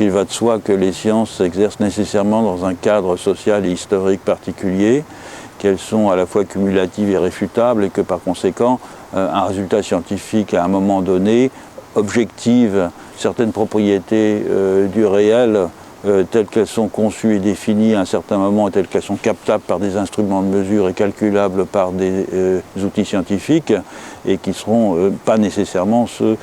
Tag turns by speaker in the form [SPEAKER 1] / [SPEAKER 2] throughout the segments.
[SPEAKER 1] Il va de soi que les sciences s'exercent nécessairement dans un cadre social et historique particulier, qu'elles sont à la fois cumulatives et réfutables et que par conséquent, un résultat scientifique à un moment donné objective certaines propriétés du réel telles qu'elles sont conçues et définies à un certain moment et telles qu'elles sont captables par des instruments de mesure et calculables par des outils scientifiques et qui ne seront pas nécessairement ceux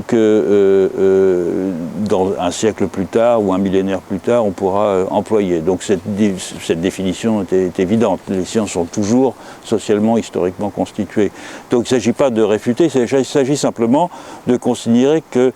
[SPEAKER 1] que dans un siècle plus tard ou un millénaire plus tard on pourra employer. Donc cette définition est évidente. Les sciences sont toujours socialement, historiquement constituées. Donc il ne s'agit pas de réfuter, il s'agit simplement de considérer que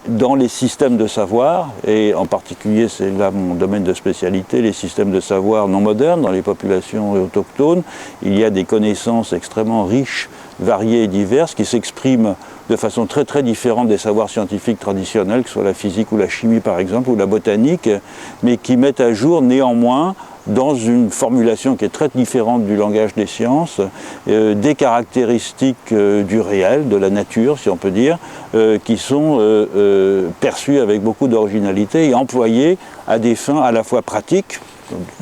[SPEAKER 1] dans les systèmes de savoir, et en particulier c'est là mon domaine de spécialité, les systèmes de savoir non modernes, dans les populations autochtones, il y a des connaissances extrêmement riches, variées et diverses qui s'expriment de façon très très différente des savoirs scientifiques traditionnels, que ce soit la physique ou la chimie par exemple, ou la botanique, mais qui mettent à jour néanmoins dans une formulation qui est très différente du langage des sciences, des caractéristiques du réel, de la nature si on peut dire, qui sont perçues avec beaucoup d'originalité et employées à des fins à la fois pratiques,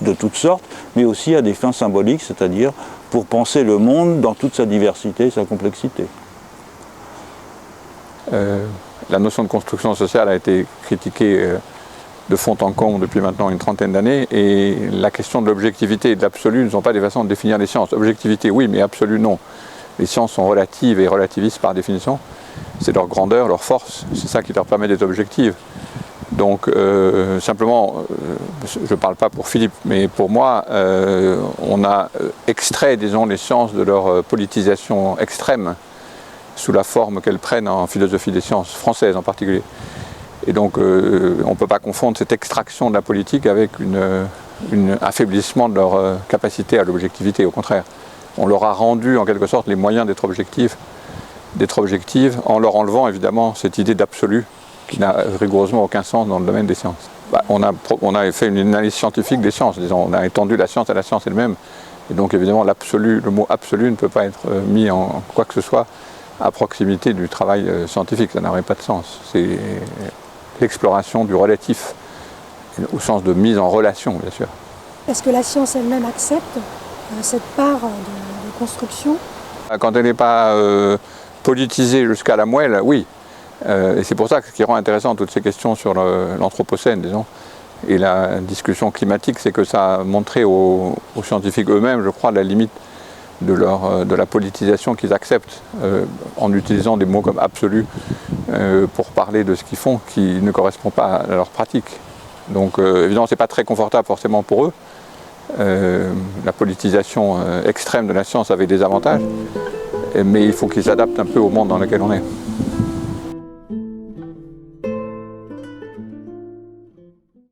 [SPEAKER 1] de toutes sortes, mais aussi à des fins symboliques, c'est-à-dire pour penser le monde dans toute sa diversité et sa complexité.
[SPEAKER 2] La notion de construction sociale a été critiquée de fond en comble depuis maintenant une trentaine d'années, et la question de l'objectivité et de l'absolu ne sont pas des façons de définir les sciences. Objectivité oui, mais absolu non. Les sciences sont relatives et relativistes par définition. C'est leur grandeur, leur force, c'est ça qui leur permet d'être objectives. Donc simplement, je ne parle pas pour Philippe, mais pour moi, on a extrait, disons, les sciences de leur politisation extrême, sous la forme qu'elles prennent en philosophie des sciences, françaises en particulier. Et donc on ne peut pas confondre cette extraction de la politique avec un affaiblissement de leur capacité à l'objectivité, au contraire. On leur a rendu en quelque sorte les moyens d'être objectives, en leur enlevant évidemment cette idée d'absolu qui n'a rigoureusement aucun sens dans le domaine des sciences. On a fait une analyse scientifique des sciences, disons, on a étendu la science à la science elle-même, et donc évidemment l'absolu, le mot absolu ne peut pas être mis en quoi que ce soit à proximité du travail scientifique, ça n'aurait pas de sens. C'est l'exploration du relatif, au sens de mise en relation, bien sûr.
[SPEAKER 3] Est-ce que la science elle-même accepte cette part de construction?
[SPEAKER 2] Quand elle n'est pas politisée jusqu'à la moelle, oui. Et c'est pour ça que ce qui rend intéressant toutes ces questions sur l'anthropocène, disons, et la discussion climatique, c'est que ça a montré aux scientifiques eux-mêmes, je crois, la limite de la politisation qu'ils acceptent en utilisant des mots comme absolu pour parler de ce qu'ils font qui ne correspond pas à leur pratique. Donc évidemment, ce n'est pas très confortable forcément pour eux. La politisation extrême de la science avait des avantages, mais il faut qu'ils s'adaptent un peu au monde dans lequel on est.